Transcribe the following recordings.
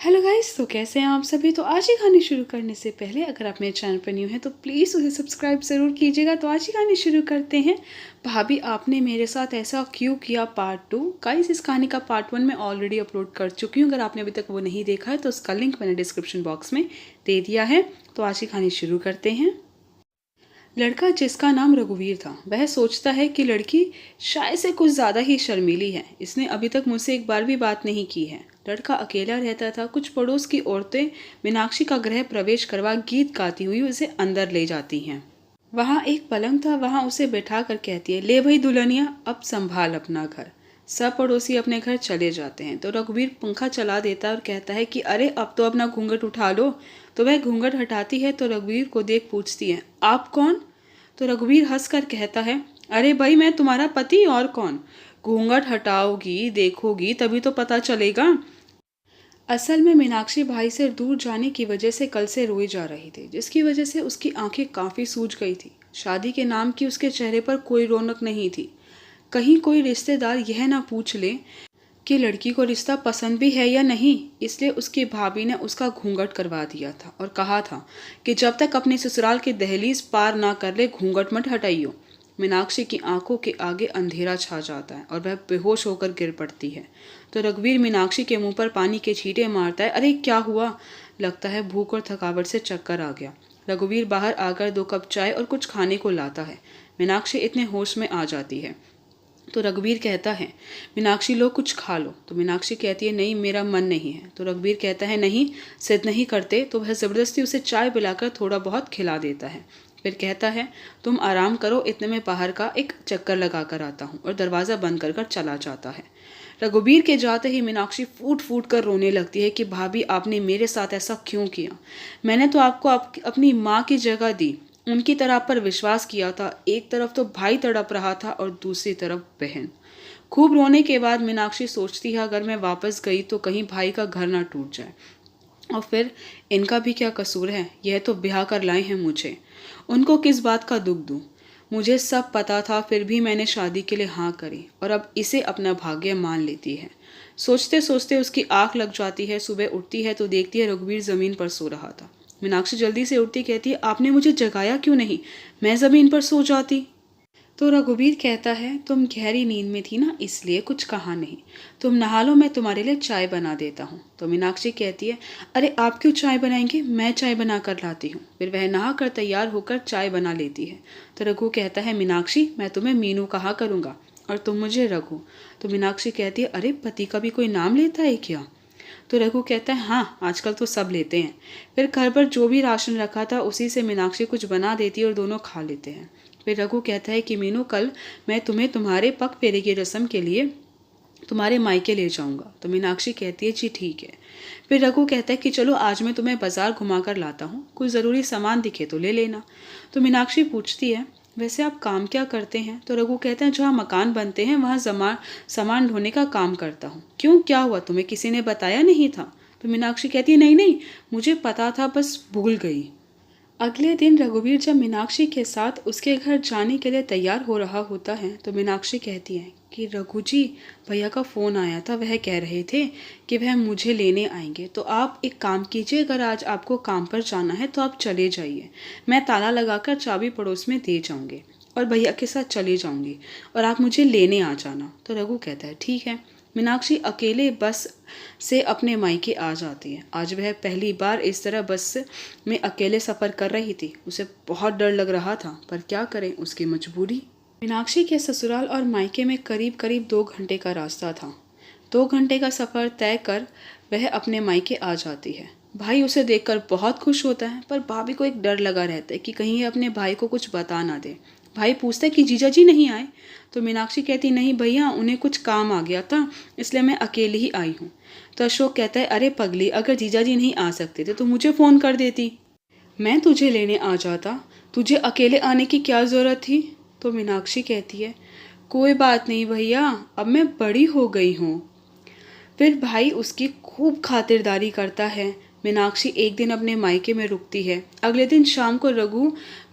Hello guys, तो कैसे हैं आप सभी। तो आज की कहानी शुरू करने से पहले अगर आप मेरे चैनल पर न्यू हैं तो प्लीज़ उसे सब्सक्राइब ज़रूर कीजिएगा। तो आज की कहानी शुरू करते हैं। भाभी आपने मेरे साथ ऐसा क्यों किया पार्ट 2। गाइस, इस कहानी का पार्ट 1 मैं ऑलरेडी अपलोड कर चुकी हूँ। अगर आपने अभी तक वो नहीं देखा है तो उसका लिंक मैंने डिस्क्रिप्शन बॉक्स में दे दिया है। तो आज की कहानी शुरू करते हैं। लड़का जिसका नाम रघुवीर था वह सोचता है कि लड़की शायद से कुछ ज़्यादा ही शर्मीली है। इसने अभी तक मुझसे एक बार भी बात नहीं की है। लड़का अकेला रहता था। कुछ पड़ोस की औरतें मीनाक्षी का गृह प्रवेश करवा गीत गाती हुई उसे अंदर ले जाती हैं। वहाँ एक पलंग था, वहाँ उसे बैठा कर कहती है, ले भाई दुल्हनिया, अब संभाल अपना घर। सब पड़ोसी अपने घर चले जाते हैं तो रघुवीर पंखा चला देता है और कहता है कि अरे अब तो अपना घूंघट उठा लो। तो वह घूंघट हटाती है तो रघुवीर को देख पूछती है, आप कौन। तो रघुवीर हंसकर कहता है, अरे भाई मैं तुम्हारा पति और कौन। घूंघट हटाओगी, देखोगी तभी तो पता चलेगा। असल में मीनाक्षी भाई से दूर जाने की वजह से कल से रोई जा रही थी, जिसकी वजह से उसकी आंखें काफ़ी सूज गई थी। शादी के नाम की उसके चेहरे पर कोई रौनक नहीं थी। कहीं कोई रिश्तेदार यह ना पूछ ले कि लड़की को रिश्ता पसंद भी है या नहीं। इसलिए उसकी भाभी ने उसका घूंघट करवा दिया था और कहा था कि जब तक अपने ससुराल की दहलीज पार ना कर ले घूंघट मत हटाइयो। मीनाक्षी की आंखों के आगे अंधेरा छा जाता है और वह बेहोश होकर गिर पड़ती है। तो रघुवीर मीनाक्षी के मुंह पर पानी के छींटे मारता है। अरे क्या हुआ। लगता है भूख और थकावट से चक्कर आ गया। रघुवीर बाहर आकर 2 कप चाय और कुछ खाने को लाता है। मीनाक्षी इतने होश में आ जाती है। तो रघुवीर कहता है, मीनाक्षी लो कुछ खा लो। तो मीनाक्षी कहती है, नहीं मेरा मन नहीं है। तो रघुवीर कहता है, नहीं सिद्ध नहीं करते। तो वह ज़बरदस्ती उसे चाय पिलाकर थोड़ा बहुत खिला देता है। फिर कहता है, तुम आराम करो, इतने में बाहर का एक चक्कर लगा कर आता हूँ। और दरवाज़ा बंद कर चला जाता है। रघुवीर के जाते ही मीनाक्षी फूट फूट कर रोने लगती है कि भाभी आपने मेरे साथ ऐसा क्यों किया। मैंने तो आपको अपनी माँ की जगह दी, उनकी तरह पर विश्वास किया था। एक तरफ तो भाई तड़प रहा था और दूसरी तरफ बहन। खूब रोने के बाद मीनाक्षी सोचती है, अगर मैं वापस गई तो कहीं भाई का घर ना टूट जाए। और फिर इनका भी क्या कसूर है, यह तो ब्याह कर लाए हैं मुझे, उनको किस बात का दुख दूं। मुझे सब पता था फिर भी मैंने शादी के लिए हाँ करी और अब इसे अपना भाग्य मान लेती है। सोचते सोचते उसकी आंख लग जाती है। सुबह उठती है तो देखती है रघुवीर ज़मीन पर सो रहा था। मीनाक्षी जल्दी से उठती कहती है, आपने मुझे जगाया क्यों नहीं, मैं ज़मीन पर सो जाती। तो रघुवीर कहता है, तुम गहरी नींद में थी ना इसलिए कुछ कहा नहीं। तुम नहा लो, मैं तुम्हारे लिए चाय बना देता हूँ। तो मीनाक्षी कहती है, अरे आप क्यों चाय बनाएंगे, मैं चाय बना कर लाती हूँ। फिर वह नहा कर तैयार होकर चाय बना लेती है। तो रघु कहता है, मीनाक्षी मैं तुम्हें मीनू कहा करूँगा और तुम मुझे रघु। तो मीनाक्षी कहती है, अरे पति का भी कोई नाम लेता है क्या। तो रघु कहता है, हाँ आजकल तो सब लेते हैं। फिर घर पर जो भी राशन रखा था उसी से मीनाक्षी कुछ बना देती है और दोनों खा लेते हैं। फिर रघु कहता है कि मीनू कल मैं तुम्हें तुम्हारे पग फेरे की रस्म के लिए तुम्हारे मायके ले जाऊंगा। तो मीनाक्षी कहती है, जी ठीक है। फिर रघु कहता है कि चलो आज मैं तुम्हें बाजार घुमा कर लाता हूँ, कोई ज़रूरी सामान दिखे तो ले लेना। तो मीनाक्षी पूछती है, वैसे आप काम क्या करते हैं। तो रघु कहते हैं, जहाँ मकान बनते हैं वहाँ सामान ढोने का काम करता हूँ। क्यों, क्या हुआ, तुम्हें किसी ने बताया नहीं था। तो मीनाक्षी कहती है, नहीं नहीं मुझे पता था बस भूल गई। अगले दिन रघुवीर जब मीनाक्षी के साथ उसके घर जाने के लिए तैयार हो रहा होता है तो मीनाक्षी कहती है कि रघु जी, भैया का फ़ोन आया था, वह कह रहे थे कि वह मुझे लेने आएंगे। तो आप एक काम कीजिए, अगर आज आपको काम पर जाना है तो आप चले जाइए, मैं ताला लगाकर चाबी पड़ोस में दे जाऊंगी और भैया के साथ चली जाऊंगी और आप मुझे लेने आ जाना। तो रघु कहता है, ठीक है। मीनाक्षी अकेले बस से अपने मायके आ जाती है। आज वह पहली बार इस तरह बस में अकेले सफ़र कर रही थी। उसे बहुत डर लग रहा था, पर क्या करें, उसकी मजबूरी। मीनाक्षी के ससुराल और मायके में करीब करीब 2 घंटे का रास्ता था। 2 घंटे का सफ़र तय कर वह अपने मायके आ जाती है। भाई उसे देखकर बहुत खुश होता है, पर भाभी को एक डर लगा रहता है कि कहीं ये अपने भाई को कुछ बता ना दे। भाई पूछता है कि जीजा जी नहीं आए। तो मीनाक्षी कहती, नहीं भैया उन्हें कुछ काम आ गया था इसलिए मैं अकेली ही आई हूँ। तो अशोक कहता है, अरे पगली, अगर जीजा जी नहीं आ सकते थे तो मुझे फ़ोन कर देती, मैं तुझे लेने आ जाता, तुझे अकेले आने की क्या ज़रूरत थी। तो मीनाक्षी कहती है, कोई बात नहीं भैया, अब मैं बड़ी हो गई हूँ। फिर भाई उसकी खूब खातिरदारी करता है। मीनाक्षी एक दिन अपने मायके में रुकती है। अगले दिन शाम को रघु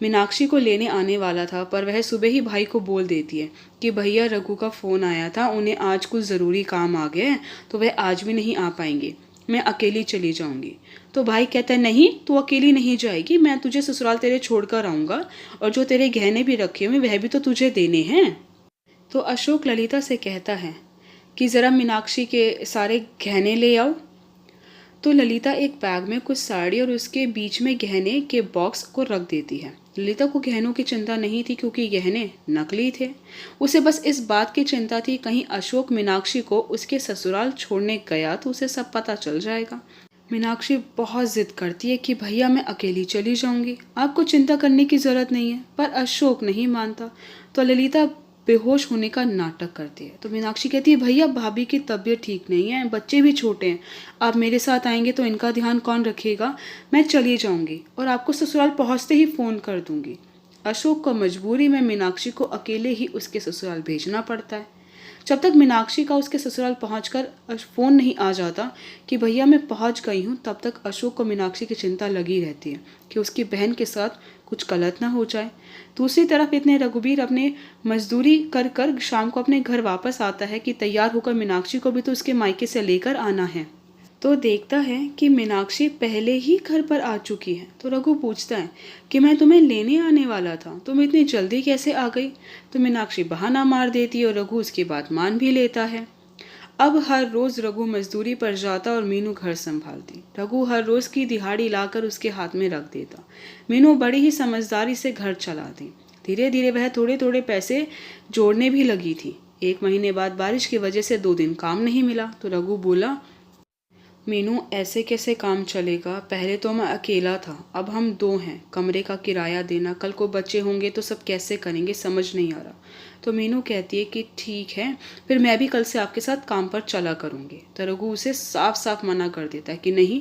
मीनाक्षी को लेने आने वाला था, पर वह सुबह ही भाई को बोल देती है कि भैया रघु का फ़ोन आया था, उन्हें आज कुछ ज़रूरी काम आ गया है तो वह आज भी नहीं आ पाएंगे। मैं अकेली चली जाऊंगी। तो भाई कहता है नहीं, तू अकेली नहीं जाएगी, मैं तुझे ससुराल तेरे छोड़कर आऊँगा, और जो तेरे गहने भी रखे हुए वह भी तो तुझे देने हैं। तो अशोक ललिता से कहता है कि ज़रा मीनाक्षी के सारे गहने ले आओ। तो ललिता एक बैग में कुछ साड़ी और उसके बीच में गहने के बॉक्स को रख देती है। ललिता को गहनों की चिंता नहीं थी क्योंकि गहने नकली थे। उसे बस इस बात की चिंता थी कहीं अशोक मीनाक्षी को उसके ससुराल छोड़ने गया तो उसे सब पता चल जाएगा। मीनाक्षी बहुत जिद करती है कि भैया मैं अकेली चली जाऊंगी, आपको चिंता करने की ज़रूरत नहीं है, पर अशोक नहीं मानता। तो ललिता बेहोश होने का नाटक करती है। तो मीनाक्षी कहती है भैया भाभी की तबीयत ठीक नहीं है, बच्चे भी छोटे हैं, आप मेरे साथ आएंगे तो इनका ध्यान कौन रखेगा, मैं चली जाऊंगी और आपको ससुराल पहुंचते ही फ़ोन कर दूंगी। अशोक को मजबूरी में मीनाक्षी को अकेले ही उसके ससुराल भेजना पड़ता है। जब तक मीनाक्षी का उसके ससुराल पहुंचकर फ़ोन नहीं आ जाता कि भैया मैं पहुंच गई हूं, तब तक अशोक को मीनाक्षी की चिंता लगी रहती है कि उसकी बहन के साथ कुछ गलत ना हो जाए। दूसरी तरफ इतने रघुबीर अपने मजदूरी कर कर शाम को अपने घर वापस आता है कि तैयार होकर मीनाक्षी को भी तो उसके मायके से लेकर आना है। तो देखता है कि मीनाक्षी पहले ही घर पर आ चुकी है। तो रघु पूछता है कि मैं तुम्हें लेने आने वाला था, तुम इतनी जल्दी कैसे आ गई। तो मीनाक्षी बहाना मार देती है और रघु उसकी बात मान भी लेता है। अब हर रोज रघु मजदूरी पर जाता और मीनू घर संभालती। रघु हर रोज की दिहाड़ी लाकर उसके हाथ में रख देता। मीनू बड़ी ही समझदारी से घर चलाती। धीरे धीरे वह थोड़े थोड़े पैसे जोड़ने भी लगी थी। 1 महीने बाद बारिश की वजह से 2 दिन काम नहीं मिला। तो रघु बोला मीनू ऐसे कैसे काम चलेगा, पहले तो मैं अकेला था, अब हम 2 हैं, कमरे का किराया देना, कल को बच्चे होंगे तो सब कैसे करेंगे, समझ नहीं आ रहा। तो मीनू कहती है कि ठीक है, फिर मैं भी कल से आपके साथ काम पर चला करूँगी। तो रघु उसे साफ साफ मना कर देता है कि नहीं,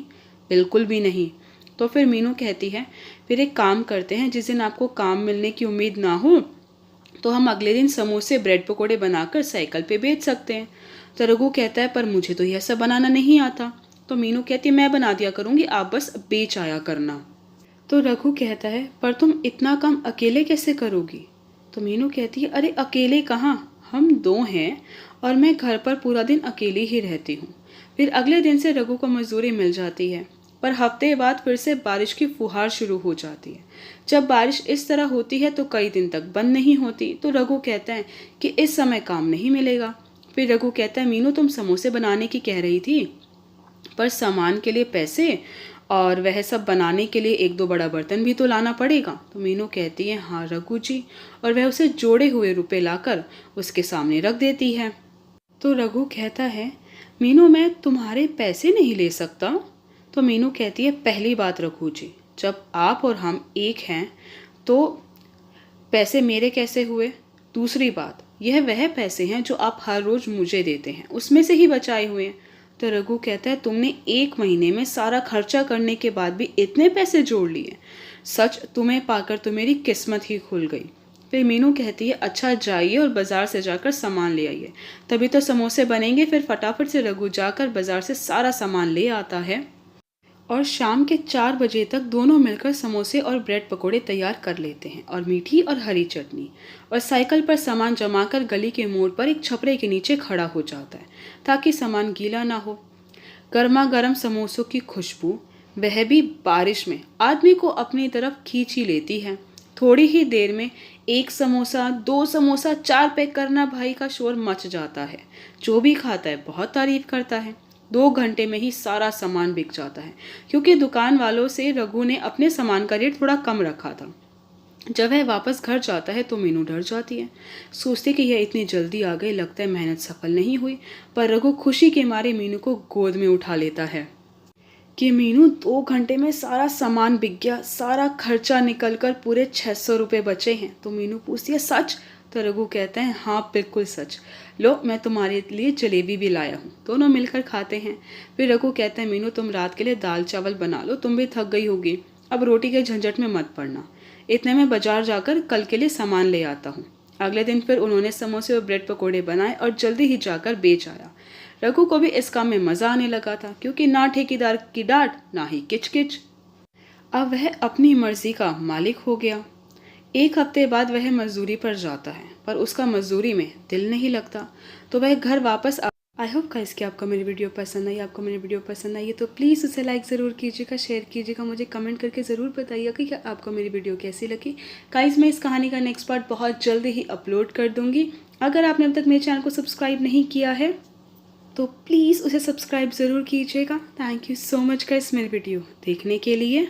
बिल्कुल भी नहीं। तो फिर मीनू कहती है फिर एक काम करते हैं, जिस दिन आपको काम मिलने की उम्मीद ना हो तो हम अगले दिन समोसे ब्रेड पकौड़े बनाकर साइकिल पे बेच सकते हैं। तो रघु कहता है पर मुझे तो यह सब बनाना नहीं आता। तो मीनू कहती है मैं बना दिया करूँगी, आप बस बेच आया करना। तो रघु कहता है पर तुम इतना काम अकेले कैसे करोगी। तो मीनू कहती है अरे अकेले कहाँ, हम 2 हैं और मैं घर पर पूरा दिन अकेली ही रहती हूँ। फिर अगले दिन से रघु को मजदूरी मिल जाती है, पर हफ्ते बाद फिर से बारिश की फुहार शुरू हो जाती है। जब बारिश इस तरह होती है तो कई दिन तक बंद नहीं होती। तो रघु कहता है कि इस समय काम नहीं मिलेगा। फिर रघु कहता है मीनू तुम समोसे बनाने की कह रही थी, पर सामान के लिए पैसे और वह सब बनाने के लिए 1-2 बड़ा बर्तन भी तो लाना पड़ेगा। तो मीनू कहती है हाँ रघु जी, और वह उसे जोड़े हुए रुपए लाकर उसके सामने रख देती है। तो रघु कहता है मीनू मैं तुम्हारे पैसे नहीं ले सकता। तो मीनू कहती है पहली बात रघु जी, जब आप और हम एक हैं तो पैसे मेरे कैसे हुए। दूसरी बात, यह वह पैसे हैं जो आप हर रोज मुझे देते हैं, उसमें से ही बचाए हुए हैं। तो रघु कहता है तुमने 1 महीने में सारा खर्चा करने के बाद भी इतने पैसे जोड़ लिए, सच तुम्हें पाकर तो मेरी किस्मत ही खुल गई। फिर मीनू कहती है अच्छा जाइए और बाजार से जाकर सामान ले आइए, तभी तो समोसे बनेंगे। फिर फटाफट से रघु जाकर बाजार से सारा सामान ले आता है और शाम के 4 बजे तक दोनों मिलकर समोसे और ब्रेड पकोड़े तैयार कर लेते हैं, और मीठी और हरी चटनी, और साइकिल पर सामान जमाकर गली के मोड़ पर एक छपरे के नीचे खड़ा हो जाता है ताकि सामान गीला ना हो। गर्मा गर्म समोसों की खुशबू, वह भी बारिश में, आदमी को अपनी तरफ खींच ही लेती है। थोड़ी ही देर में 1 समोसा, 2 समोसा, 4 पैक करना भाई का शोर मच जाता है। जो भी खाता है बहुत तारीफ करता है। 2 घंटे में ही सारा सामान बिक जाता है, क्योंकि दुकान वालों से रघु ने अपने सामान का रेट थोड़ा कम रखा था। जब वह वापस घर जाता है तो मीनू डर जाती है, सोचती कि यह इतनी जल्दी आ गई, लगता है मेहनत सफल नहीं हुई। पर रघु खुशी के मारे मीनू को गोद में उठा लेता है कि मीनू 2 घंटे में सारा सामान बिक गया, सारा खर्चा निकलकर पूरे 600 रुपये बचे हैं। तो मीनू पूछती है सच। तो रघु कहते हैं हाँ बिल्कुल सच, लो मैं तुम्हारे लिए जलेबी भी लाया हूँ। दोनों मिलकर खाते हैं। फिर रघु कहते हैं मीनू तुम रात के लिए दाल चावल बना लो, तुम भी थक गई होगी, अब रोटी के झंझट में मत पड़ना। इतने में बाजार जाकर कल के लिए सामान ले आता हूँ। अगले दिन फिर उन्होंने समोसे और ब्रेड पकोड़े बनाए और जल्दी ही जाकर बेच आया। रघु को भी इस काम में मजा आने लगा था, क्योंकि ना ठेकेदार की डांट ना ही किचकिच। अब वह अपनी मर्जी का मालिक हो गया। 1 हफ्ते बाद वह मजदूरी पर जाता है, पर उसका मजदूरी में दिल नहीं लगता। तो वह घर वापस आई होप गाइस कि आपको मेरी वीडियो पसंद आई। आपको मेरी वीडियो पसंद आई है तो प्लीज़ उसे लाइक ज़रूर कीजिएगा, शेयर कीजिएगा, मुझे कमेंट करके ज़रूर बताइएगा कि आपको मेरी वीडियो कैसी लगी। गाइस मैं इस कहानी का नेक्स्ट पार्ट बहुत जल्दी ही अपलोड कर दूँगी। अगर आपने अब तक मेरे चैनल को सब्सक्राइब नहीं किया है तो प्लीज़ उसे सब्सक्राइब ज़रूर कीजिएगा। Thank you so much guys मेरी वीडियो देखने के लिए।